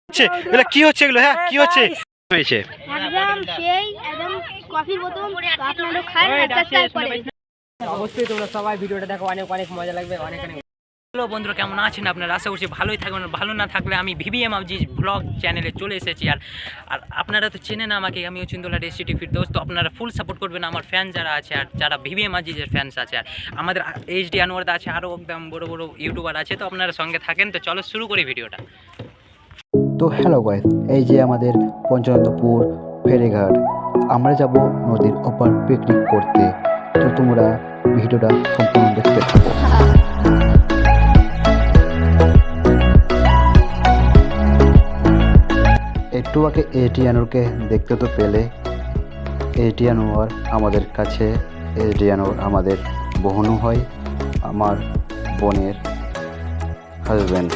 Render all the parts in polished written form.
এগুলো কি হচ্ছে এগুলো? হ্যাঁ কি হচ্ছে হয়েছে? একদম সেই একদম কফির বোতল আপনারা খান সাবস্ক্রাইব করেন। অবশ্যই তোমরা সবাই ভিডিওটা দেখো, অনেক অনেক মজা লাগবে, অনেক অনেক। হ্যালো বন্ধুরা, কেমন আছেন আপনারা? আশা করছি ভালোই থাকবেন। ভালো না থাকলে আমি ভিভিএম আবজি ব্লগ চ্যানেলে চলে এসেছি। আর আপনারা তো চেনেন আমাকে, আমি হচ্ছি ইন্দোলা রেসিটি ফিরদৌস। তো আপনারা ফুল সাপোর্ট করবেন আমার ফ্যান যারা আছে, আর যারা ভিভিএম আজিজের ফ্যান্স আছে, আর আমাদের এইচডি আনোয়ারদা আছে, আরও একদম বড় বড় ইউটিউবার আছে। তো আপনারা সঙ্গে থাকেন। তো চলো শুরু করি ভিডিওটা। তো হ্যালো গাইস, এই যে আমাদের পঞ্চনন্দপুর ফেরিঘাট, আমরা যাব নদীর ওপার পিকনিক করতে। তো তোমরা ভিডিওটা সম্পূর্ণ দেখতে থাকো। একটু আগে এইচডি আনোয়ারকে দেখতে তো পেলে। এইচডি আনোয়ার আমাদের কাছে, এইচডি আনোয়ার আমাদের বোনও হয়, আমার বোনের হাজব্যান্ড।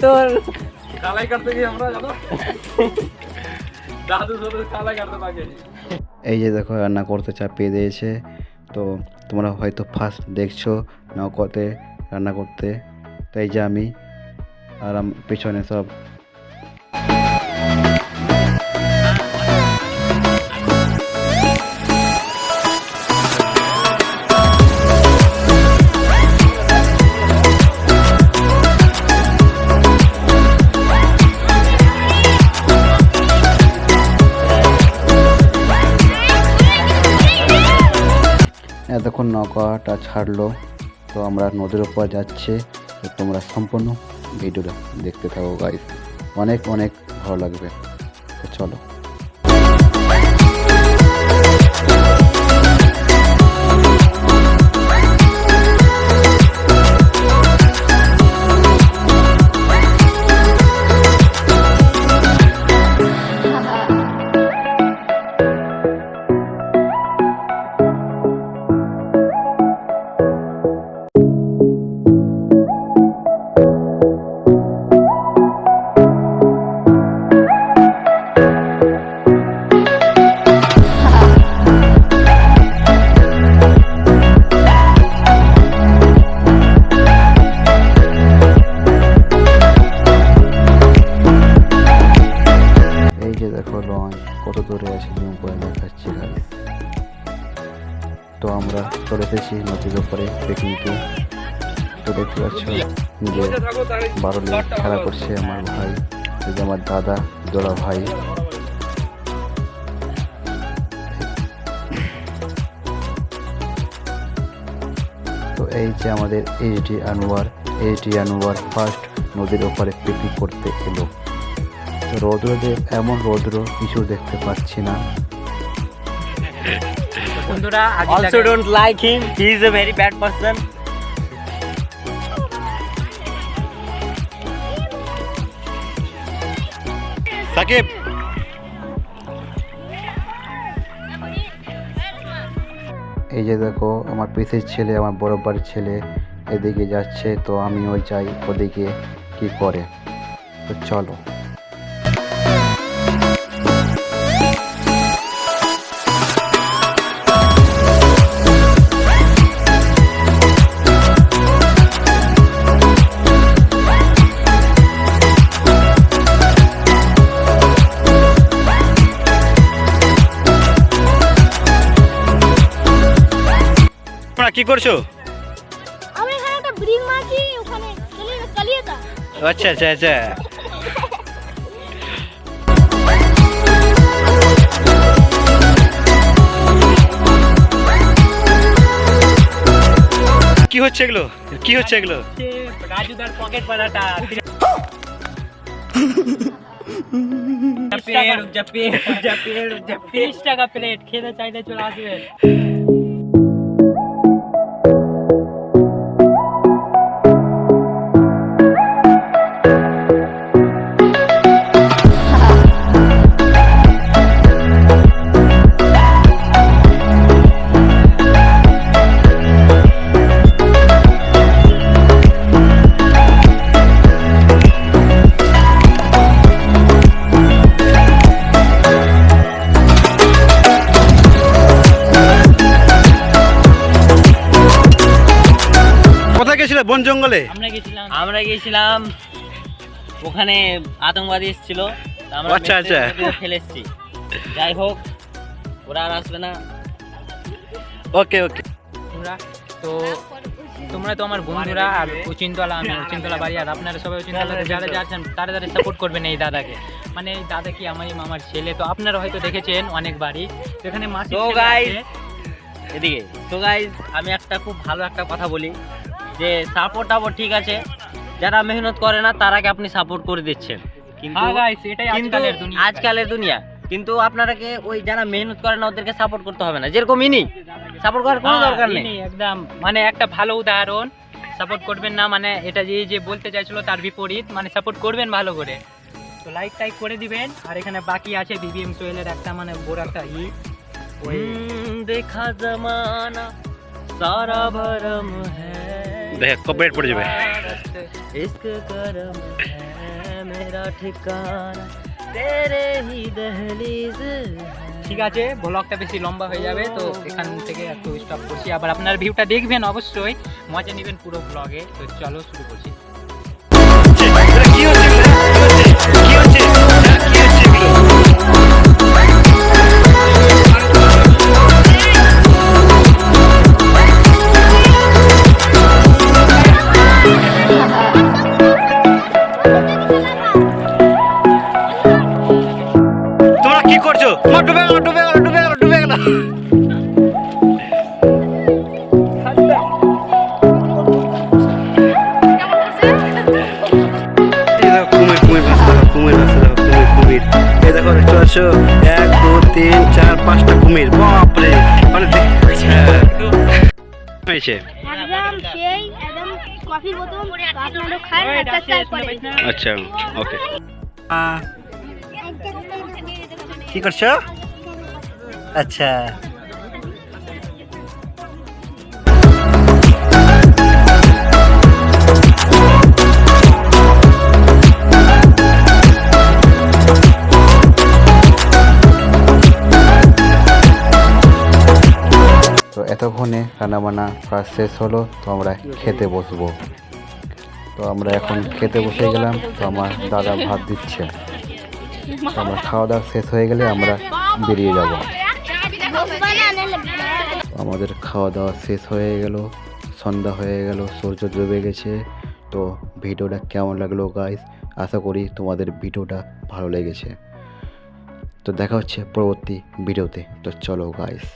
তোর কালাই কাটতে গিয়ে আমরা জানো দাদু দাদু কালাই কাটতে পাকে। এই যে দেখো রান্না করতে চাপিয়ে দিয়েছে। তো তোমরা হয়তো ফার্স্ট দেখছো নৌকাতে রান্না করতে। তো এই যে আমি আর পেছনে সব এতক্ষণ নৌকাটা ছাড়লো। তো আমরা নদীর উপর যাচ্ছি। তো তোমরা সম্পূর্ণ ভিডিওটা দেখতে থাকো গাইস, অনেক অনেক ভালো লাগবে। তো চলো। কত দূরে আছে জুম করে দেখাচ্ছি গাইস। তো আমরা চলে এসেছি নদীর উপরে পিকনিকে। তো দেখতে পাচ্ছ যে বারোলি খেলা করছে আমার ভাই, এই যে আমার দাদা দোলা ভাই। তো এই যে আমাদের এইচডি আনোয়ার ফার্স্ট নদীর ওপারে পিকনিক করতে এলো। রৌদ্রতে এমন রৌদ্র কিছু দেখতে পাচ্ছি না। বন্ধুরা also don't like him, he is a very bad person. Shakib এই যে দেখো আমার পিসির ছেলে, আমার বড় বাড়ির ছেলে এদিকে যাচ্ছে। তো আমিও যাই ওদিকে কি করে। তো চলো। কি করছো? আমি এখানে একটা ব্রিং মারছি, ওখানে চালিয়ে দাও। আচ্ছা আচ্ছা আচ্ছা, কি হচ্ছে এগুলো? কি হচ্ছে এগুলো? রাজুদার পকেট পাড়াটা 30 টাকা প্লেট, খেতে চাইলে চলে আসবে। বন জঙ্গলে? আমরা গেছিলাম ওখানে আতঙ্কবাদী এসেছিল, তা আমরা আচ্ছা, আচ্ছা। ফেলে এসেছি। যাই হোক, ওরা আর আসবে না। ওকে ওকে। তো তোমরা তো আমার বন্ধুরা, আর উচিনতলা, আমি উচিনতলা বাড়ি, আর আপনারা সবাই উচিনতলাতে যারা যাচ্ছেন তারা সাপোর্ট করবেন এই দাদাকে। মানে এই দাদা কি আমার মামার ছেলে, তো আপনারা হয়তো দেখেছেন অনেক বাড়ি। তো এখানে মাসি এদিকে। তো গাইজ, আমি একটা খুব ভালো একটা কথা বলি, যে সাপোর্ট ঠিক আছে, যারা মেহনত করে না তারাকে আপনি সাপোর্ট করে দিচ্ছেন, কিন্তু আজকালের দুনিয়া। কিন্তু আপনারাকে ওই যারা মেহনত করে না ওদেরকে সাপোর্ট করতে হবে না, যেরকম ইনি সাপোর্ট করার কোনো দরকার নেই। একদম মানে একটা ভালো উদাহরণ, সাপোর্ট করবেন না মানে এটা যে বলতে চাইছিল তার বিপরীত, মানে সাপোর্ট করবেন ভালো করে। তো লাইক টাইক করে দিবেন। আর এখানে বাকি আছে বিবিএম সোহেলের একটা মানে বড় একটা ওই দেখা জমানা সারা ভরম দেখ কপিরাইট পড়ে যাবে। ইশক করম মেরা ঠিকানা তেরে হি দহলিজ। ঠিক আছে, ব্লগটা বেশি লম্বা হয়ে যাবে, তো এখান থেকে একটু স্টপ করছি। আবার আপনার ভিউটা দেখবেন, অবশ্যই মজা নেবেন পুরো ব্লগে। তো চলো শুরু করছি। কি হচ্ছে কি হচ্ছে কি হচ্ছে এগুলো? তোমরা কি করছো? ডুবে গেল ডুবে গেল ডুবে গেল ডুবে গেল। কুমির কুমির ভাসতে দেখো, কুমির ভাসতে দেখো, কুমির কুমির। এই দেখো দেখতে পাচ্ছ 1 2 3 4 5টা কুমির। বাপরে, মানে হয়েছে একদম সেই একদম কফির বোতল আপনারা খান আর সাবস্ক্রাইব করেন। আচ্ছা ওকে। কি করছো? আচ্ছা তো এতক্ষণে রান্নাবান্না কাজ শেষ হলো, তো আমরা খেতে বসবো। তো আমরা এখন খেতে বসে গেলাম। তো আমার দাদা ভাত দিচ্ছে। তো আমরা খাওয়া দাওয়া শেষ হয়ে গেলে আমরা বেরিয়ে যাব। আমাদের খাওয়া দাওয়া শেষ হয়ে গেল, সন্ধ্যা হয়ে গেল, সূর্য ডুবে গেছে। তো ভিডিওটা কেমন লাগলো গাইস? আশা করি তোমাদের ভিডিওটা ভালো লেগেছে। তো দেখা হচ্ছে পরবর্তী ভিডিওতে। তো চলো গাইস।